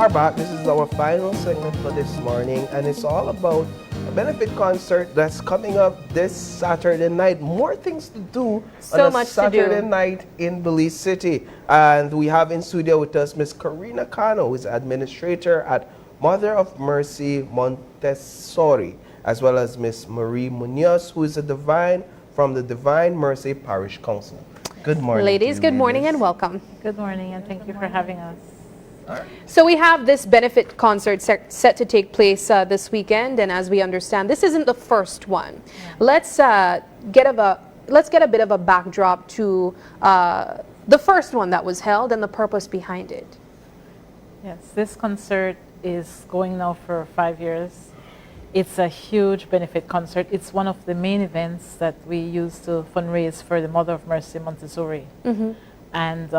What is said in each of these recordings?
are back. This is our final segment for this morning, and it's all about a benefit concert that's coming up this Saturday night. More things to do on a Saturday night in Belize City. And we have in studio with us Miss Karina Cano, who is administrator at Mother of Mercy Montessori, as well as Miss Marie Munoz, who is from the Divine Mercy Parish Council. Good morning. Ladies, good morning and welcome. Good morning and thank you for having us. So we have this benefit concert set to take place this weekend, and as we understand, this isn't the first one. Let's get a bit of a backdrop to the first one that was held and the purpose behind it. Yes, this concert is going now for 5 years. It's a huge benefit concert. It's one of the main events that we use to fundraise for the Mother of Mercy Montessori. And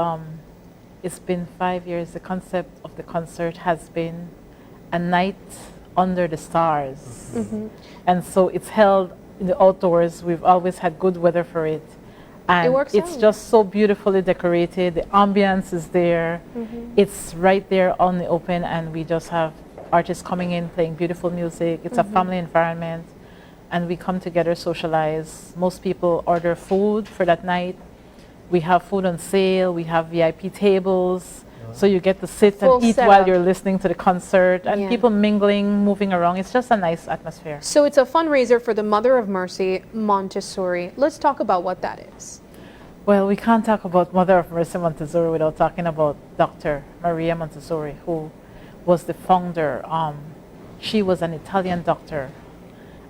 it's been 5 years. The concept of the concert has been a night under the stars. And so it's held in the outdoors. We've always had good weather for it. And it's just so beautifully decorated. The ambience is there. It's right there on the open, and we just have artists coming in, playing beautiful music. It's a family environment, and we come together, socialize. Most people order food for that night. We have food on sale. We have VIP tables, so you get to sit and eat while you're listening to the concert, and people mingling, moving around. It's just a nice atmosphere. So it's a fundraiser for the Mother of Mercy Montessori. Let's talk about what that is. Well, we can't talk about Mother of Mercy Montessori without talking about Dr. Maria Montessori, who was the founder. She was an Italian doctor,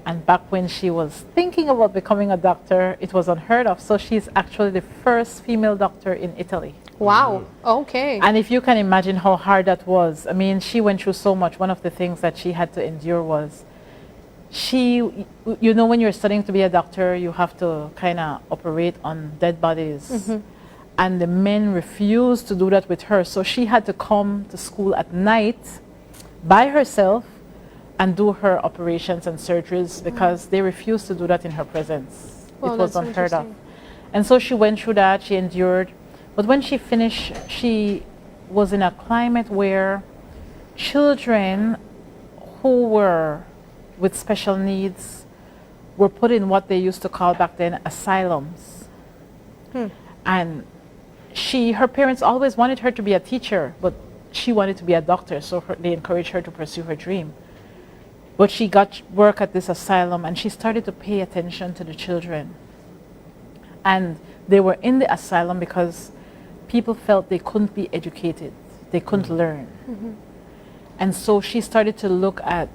and back when she was thinking about becoming a doctor, it was unheard of. So she's actually the first female doctor in Italy. Wow. Okay. And if you can imagine how hard that was, I mean, she went through so much. One of the things that she had to endure was you know, when you're studying to be a doctor, you have to kind of operate on dead bodies. And the men refused to do that with her. So she had to come to school at night by herself and do her operations and surgeries because they refused to do that in her presence. It was unheard of. And so she went through that, she endured. But when she finished, she was in a climate where children who were with special needs were put in what they used to call back then asylums. And her parents always wanted her to be a teacher, but she wanted to be a doctor, so they encouraged her to pursue her dream. But she got work at this asylum, and she started to pay attention to the children. And they were in the asylum because people felt they couldn't be educated, they couldn't learn. And so she started to look at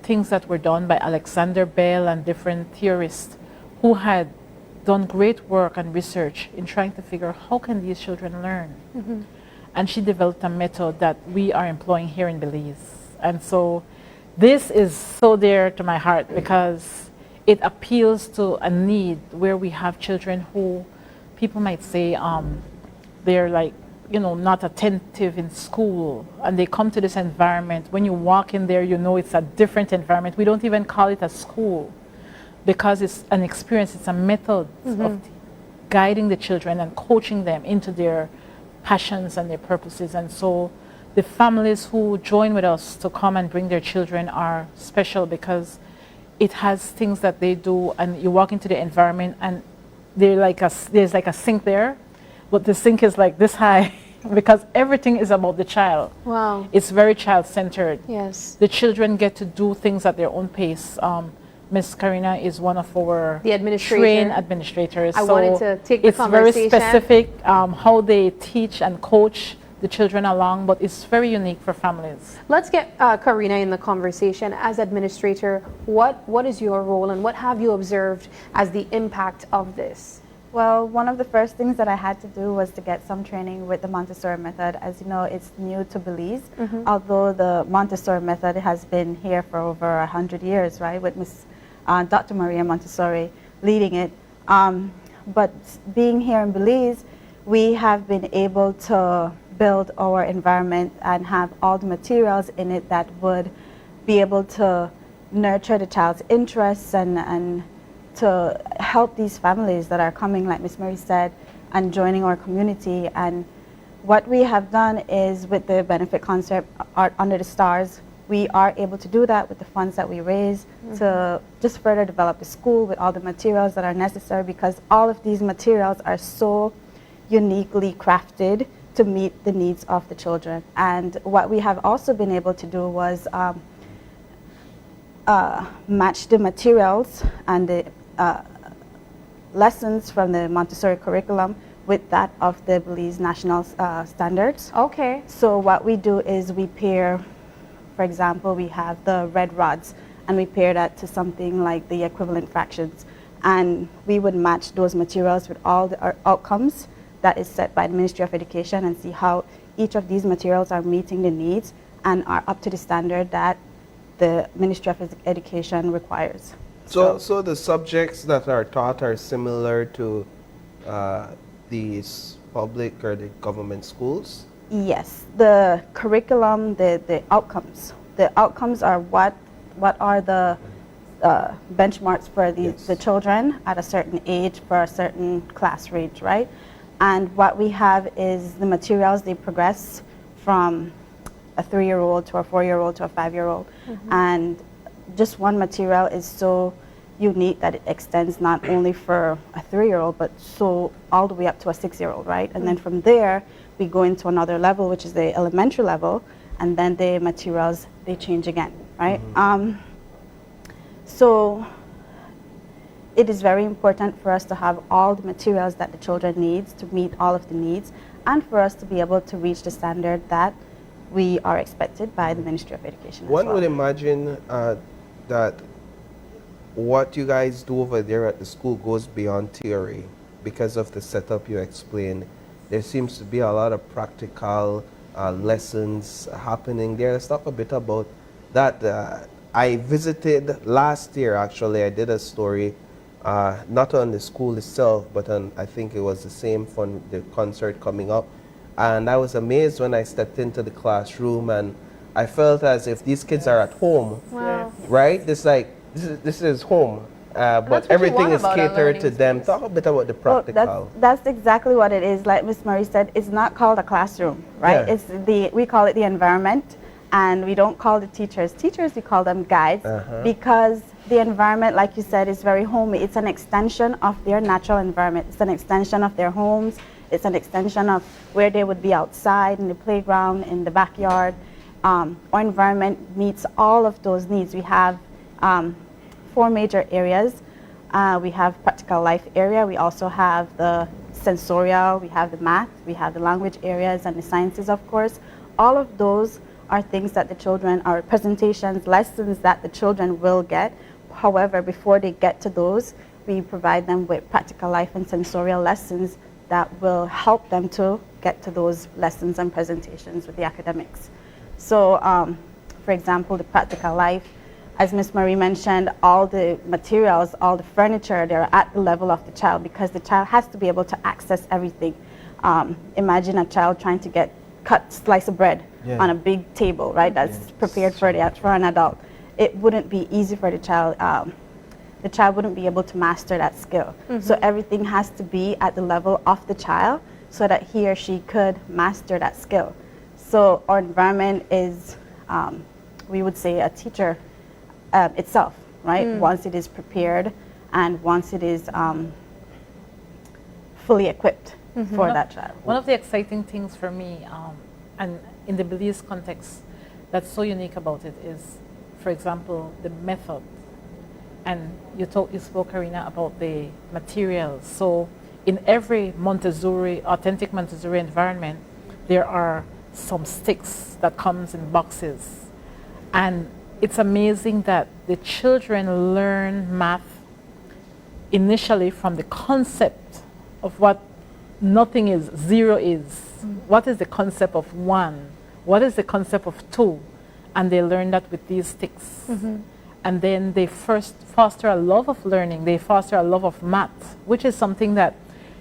things that were done by Alexander Bell and different theorists who had done great work and research in trying to figure how can these children learn. And she developed a method that we are employing here in Belize. And so this is so dear to my heart because it appeals to a need where we have children who people might say they're like, you know, not attentive in school, and they come to this environment. When you walk in there, you know it's a different environment. We don't even call it a school because it's an experience, it's a method of guiding the children and coaching them into their passions and their purposes. And so the families who join with us to come and bring their children are special because it has things that they do, and you walk into the environment and there's like a sink there, but the sink is like this high because everything is about the child. Wow. It's very child-centered. Yes. The children get to do things at their own pace. Miss Karina is one of our trained administrators. I wanted to take the conversation. It's very specific how they teach and coach the children along, but it's very unique for families. Let's get Karina in the conversation. As administrator, what is your role and what have you observed as the impact of this? Well, one of the first things that I had to do was to get some training with the Montessori method. As you know, it's new to Belize, although the Montessori method has been here for over 100 years, right, with Dr. Maria Montessori leading it. But being here in Belize, we have been able to build our environment and have all the materials in it that would be able to nurture the child's interests and to help these families that are coming, like Miss Mary said, and joining our community. And what we have done is with the benefit concept Art Under the Stars, we are able to do that with the funds that we raise to just further develop the school with all the materials that are necessary, because all of these materials are so uniquely crafted to meet the needs of the children. And what we have also been able to do was match the materials and the lessons from the Montessori curriculum with that of the Belize national standards. Okay. So what we do is we pair, for example, we have the red rods, and we pair that to something like the equivalent fractions. And we would match those materials with all the outcomes that is set by the Ministry of Education, and see how each of these materials are meeting the needs and are up to the standard that the Ministry of Education requires. So the subjects that are taught are similar to these public or the government schools? Yes, the curriculum, the outcomes. The outcomes are what are the benchmarks for the children at a certain age for a certain class range, right? And what we have is the materials, they progress from a 3-year-old to a 4-year-old to a 5-year-old. And just one material is so unique that it extends not only for a 3-year-old, but so all the way up to a 6-year-old, right? And then from there, we go into another level, which is the elementary level, and then the materials, they change again, right? So it is very important for us to have all the materials that the children need to meet all of the needs, and for us to be able to reach the standard that we are expected by the Ministry of Education. One would imagine that what you guys do over there at the school goes beyond theory. Because of the setup you explained, there seems to be a lot of practical lessons happening there. Let's talk a bit about that. I visited last year, actually. I did a story, not on the school itself, but on, I think it was the same fun, the concert coming up. And I was amazed when I stepped into the classroom, and I felt as if these kids are at home, right? This is home, but everything is catered to them. Talk a bit about the practical. Well, that's exactly what it is. Like Ms. Marie said, it's not called a classroom, right? Yeah. We call it the environment, and we don't call the teachers. Teachers, we call them guides, because the environment, like you said, is very homey. It's an extension of their natural environment. It's an extension of their homes. It's an extension of where they would be outside, in the playground, in the backyard. Our environment meets all of those needs. We have 4 major areas. We have practical life area. We also have the sensorial. We have the math. We have the language areas and the sciences, of course. All of those are things that the children, are presentations, lessons that the children will get. However, before they get to those, we provide them with practical life and sensorial lessons that will help them to get to those lessons and presentations with the academics. So, for example, the practical life, as Ms. Marie mentioned, all the materials, all the furniture, they're at the level of the child, because the child has to be able to access everything. Imagine a child trying to cut slice of bread on a big table, right? That's prepared for an adult. It wouldn't be easy for the child. The child wouldn't be able to master that skill. So everything has to be at the level of the child so that he or she could master that skill. So our environment is, we would say, a teacher itself, right? Once it is prepared and once it is fully equipped for that child. One of the exciting things for me, and in the Belize context, that's so unique about it is, for example, the method. And you spoke, Karina, about the materials. So in every Montessori, authentic Montessori environment, there are some sticks that comes in boxes. And it's amazing that the children learn math initially from the concept of what nothing is, 0 is. What is the concept of 1? What is the concept of 2? And they learn that with these sticks. And then they first foster a love of learning. They foster a love of math, which is something that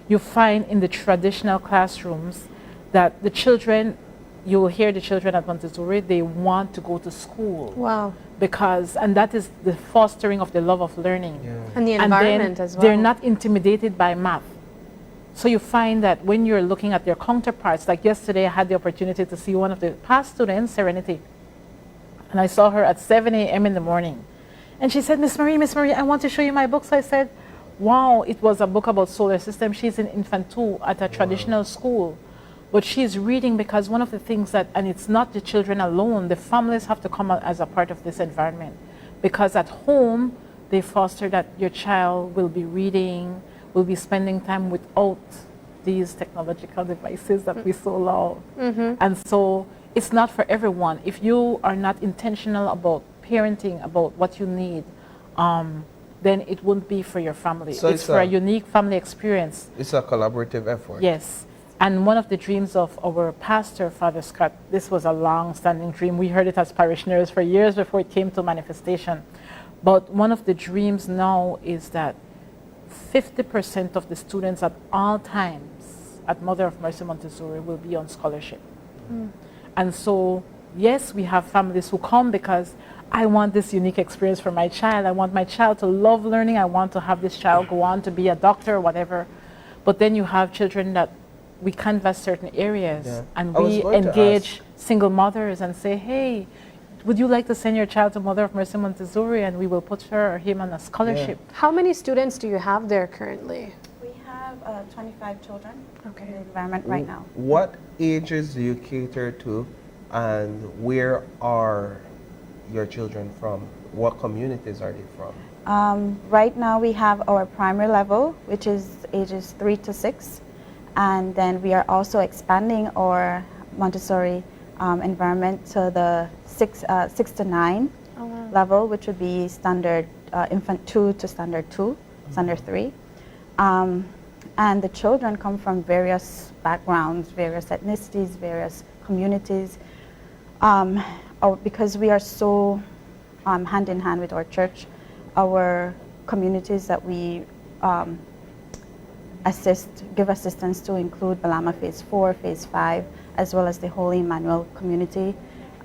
you find in the traditional classrooms, that the children, you will hear the children at Montessori, they want to go to school. Wow. And that is the fostering of the love of learning. And the environment as well. They're not intimidated by math. So you find that when you're looking at their counterparts, like yesterday I had the opportunity to see one of the past students, Serenity, and I saw her at 7 a.m. in the morning. And she said, Miss Marie, I want to show you my book. So I said, wow, it was a book about solar system. She's in infant 2 at a traditional school. But she's reading because one of the things that, and it's not the children alone, the families have to come out as a part of this environment. Because at home, they foster that your child will be reading, will be spending time without these technological devices that we so love. And so it's not for everyone. If you are not intentional about parenting, about what you need, then it won't be for your family. So it's for a unique family experience. It's a collaborative effort. Yes. And one of the dreams of our pastor, Father Scott, this was a long-standing dream. We heard it as parishioners for years before it came to manifestation. But one of the dreams now is that 50% of the students at all times at Mother of Mercy Montessori will be on scholarship. And so, yes, we have families who come because I want this unique experience for my child. I want my child to love learning. I want to have this child go on to be a doctor or whatever. But then you have children that we canvass certain areas and we engage single mothers and say, hey, would you like to send your child to Mother of Mercy Montessori, and we will put her or him on a scholarship. How many students do you have there currently? We have 25 children in the environment right now. What ages do you cater to, and where are your children from? What communities are they from? Right now we have our primary level, which is ages 3 to 6. And then we are also expanding our Montessori environment to the 6 to 9 level, which would be standard infant 2 to standard 2, standard 3. And the children come from various backgrounds, various ethnicities, various communities. Because we are so hand in hand with our church, our communities that we give assistance to include Balama Phase 4, Phase 5, as well as the Holy Emmanuel community.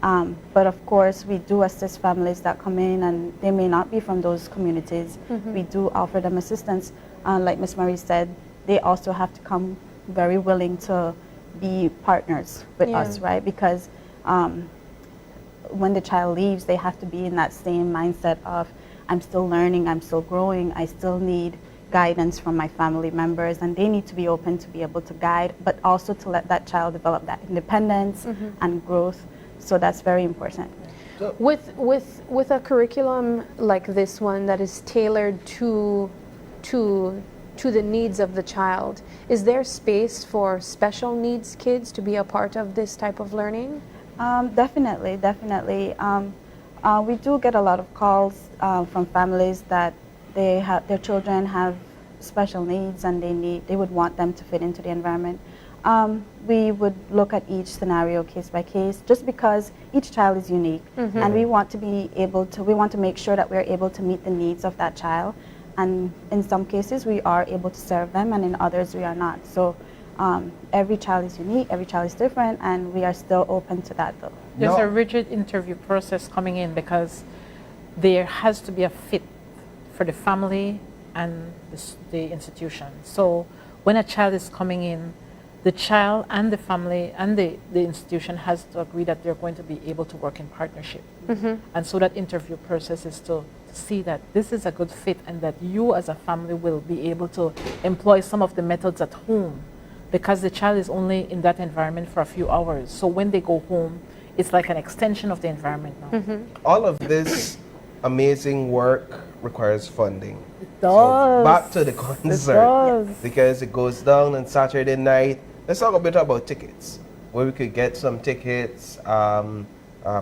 But of course, we do assist families that come in and they may not be from those communities. We do offer them assistance. Like Ms. Marie said, they also have to come very willing to be partners with us, right? Because when the child leaves, they have to be in that same mindset of, I'm still learning, I'm still growing, I still need guidance from my family members, and they need to be open to be able to guide, but also to let that child develop that independence and growth. So that's very important. With a curriculum like this one that is tailored to the needs of the child, is there space for special needs kids to be a part of this type of learning? Definitely. We do get a lot of calls from families that their children have special needs and they would want them to fit into the environment. We would look at each scenario case by case, just because each child is unique, and we want to make sure that we're able to meet the needs of that child. And in some cases, we are able to serve them, and in others, we are not. So every child is unique, every child is different, and we are still open to that, though. There's a rigid interview process coming in because there has to be a fit for the family and the institution. So when a child is coming in, the child and the family and the institution has to agree that they're going to be able to work in partnership. And so that interview process is to see that this is a good fit and that you as a family will be able to employ some of the methods at home, because the child is only in that environment for a few hours. So when they go home, it's like an extension of the environment now. All of this amazing work requires funding. It does. So back to the concert, because it goes down on Saturday night. Let's talk a bit about tickets, where we could get some tickets,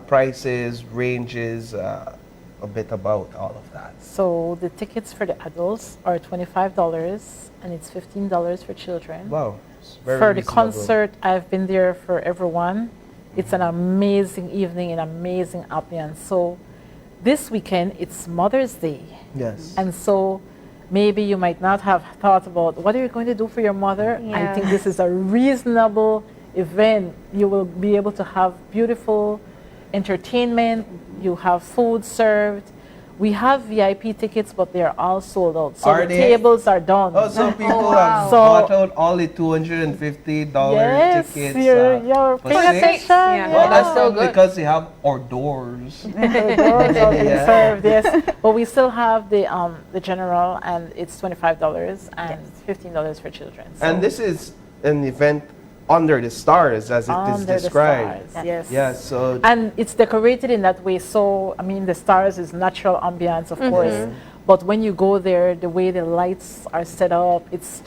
prices, ranges, a bit about all of that. So the tickets for the adults are $25 and it's $15 for children. Wow, it's very For the reasonable. concert, I've been there for everyone. It's an amazing evening, an amazing ambience. So this weekend, it's Mother's Day. Yes. And so maybe you might not have thought about what are you going to do for your mother. I think this is a reasonable event. You will be able to have beautiful entertainment. You have food served. We have VIP tickets, but they're all sold out. So Are the they? tables are done. Oh, so people have So- bought out all the $250 Yes, tickets. you're for paying six? attention. Yeah. Well, that's so probably good. because they have hors d'oeuvres. Those are being Yeah. served, yes. But we still have the general, and it's $25 and $15 for children. So And this is an event under the stars, as it is under the described. stars, yes. Yeah, so And it's decorated in that way. So, I mean, the stars is natural ambiance, of course. But when you go there, the way the lights are set up, it's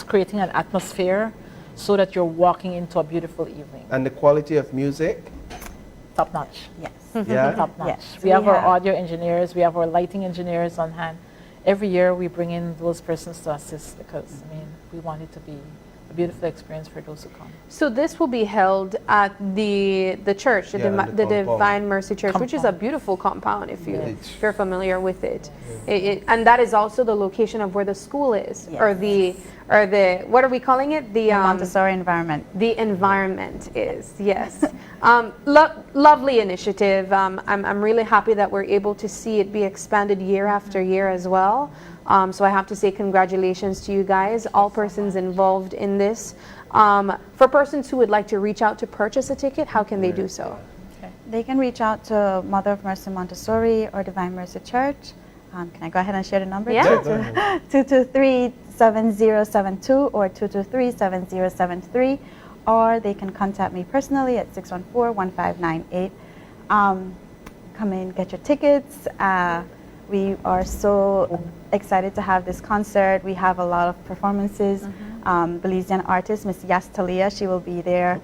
creating an atmosphere so that you're walking into a beautiful evening. and the quality of music, Top notch. Yes. yeah. Top notch. Yes, We have our have- audio engineers, we have our lighting engineers on hand. Every year we bring in those persons to assist because, I mean, we want it to be a beautiful experience for those who come. So this will be held at the church, Yeah, the the compound. Divine Mercy Church, which is a Compound. beautiful compound if Yes. if you're familiar with it. And that is also the location of where the school is, or the what are we calling it? The Montessori environment. the environment is, yes. Lovely initiative. I'm really happy that we're able to see it be expanded year after year as well. So I have to say congratulations to you guys, all persons involved in this. For persons who would like to reach out to purchase a ticket, how can they do so? They can reach out to Mother of Mercy Montessori or Divine Mercy Church. Can I go ahead and share the number? Yeah. Yeah, go ahead. 223-7072 or 223-7073, or they can contact me personally at 614-1598. Come in, get your tickets. We are so excited to have this concert. We have a lot of performances. Belizean artist, Miss Yas Talia, she will be there.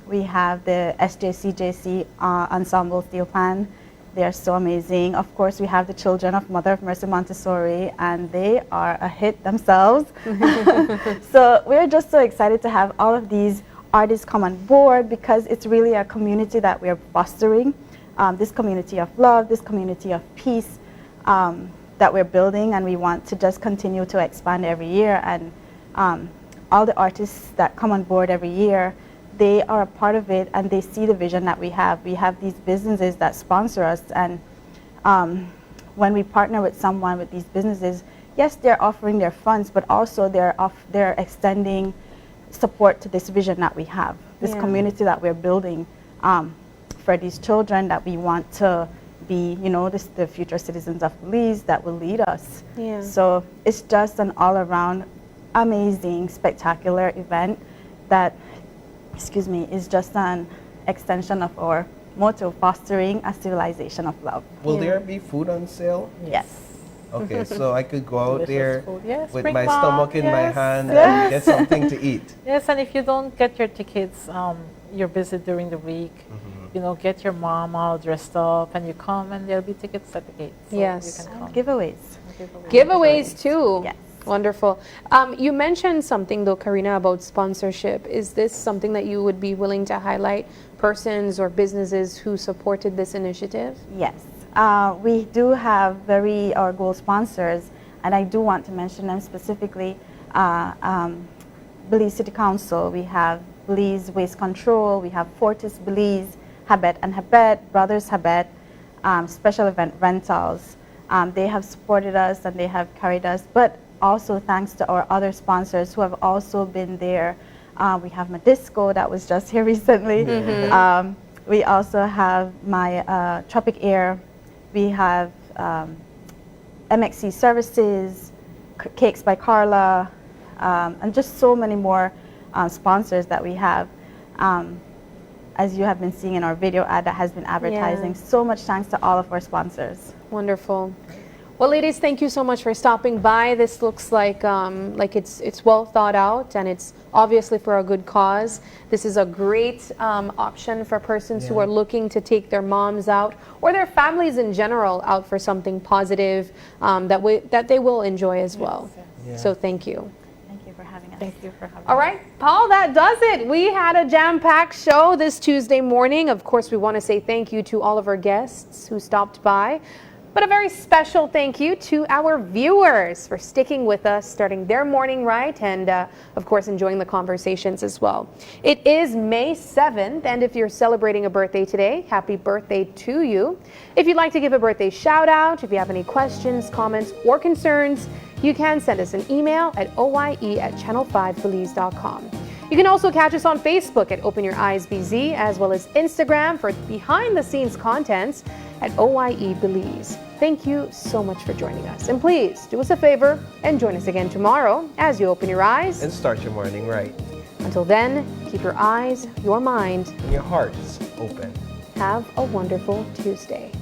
We have the SJCJC Ensemble Steel Pan. They are so amazing. Of course, we have the children of Mother of Mercy Montessori, and they are a hit themselves. So we're just so excited to have all of these artists come on board because it's really a community that we're fostering. This community of love, this community of peace that we're building, and we want to just continue to expand every year. And all the artists that come on board every year, they are a part of it, and they see the vision that we have. We have these businesses that sponsor us, and when we partner with someone with these businesses, yes, they're offering their funds, but also they're extending support to this vision that we have, this Yeah. community that we're building for these children that we want to be, you know, the future citizens of Belize that will lead us. Yeah. So it's just an all-around amazing, spectacular event that, excuse me, is just an extension of our motto, fostering a civilization of love. Will Yeah. there be food on sale? Yes. Okay, so I could go out Delicious there food. Yes, with bring my mom, stomach in my yes. hand and Yes. get something to eat. Yes, and if you don't get your tickets, you're busy during the week, you know, get your mom all dressed up and you come and there'll be tickets at the gate. So Yes. you can come. Giveaways. Giveaways too. Yes. Wonderful. You mentioned something though, Karina, about sponsorship. Is this something that you would be willing to highlight, persons or businesses who supported this initiative? Yes. We do have our goal sponsors, and I do want to mention them specifically. Belize City Council, we have Belize Waste Control, we have Fortis Belize, Habet and Habet, Brothers Habet, Special Event Rentals. They have supported us and they have carried us, but also thanks to our other sponsors who have also been there. We have Madisco that was just here recently. We also have my Tropic Air. We have MXC Services, Cakes by Carla, and just so many more sponsors that we have. As you have been seeing in our video ad that has been advertising. Yeah. So much thanks to all of our sponsors. Wonderful. Well, ladies, thank you so much for stopping by. This looks like it's well thought out, and it's obviously for a good cause. This is a great option for persons who are looking to take their moms out or their families in general out for something positive that they will enjoy as well. Yeah. So thank you. Thank you for having us. Thank you for having All right, Paul, that does it. We had a jam-packed show this Tuesday morning. Of course, we want to say thank you to all of our guests who stopped by. But a very special thank you to our viewers for sticking with us, starting their morning right, and of course enjoying the conversations as well. It is May 7th, and if you're celebrating a birthday today, happy birthday to you. If you'd like to give a birthday shout out, if you have any questions, comments, or concerns, you can send us an email at oye@channel5belize.com. You can also catch us on Facebook at Open Your Eyes BZ, as well as Instagram for behind-the-scenes contents at OYE Belize. Thank you so much for joining us. And please do us a favor and join us again tomorrow as you open your eyes and start your morning right. Until then, keep your eyes, your mind, and your hearts open. Have a wonderful Tuesday.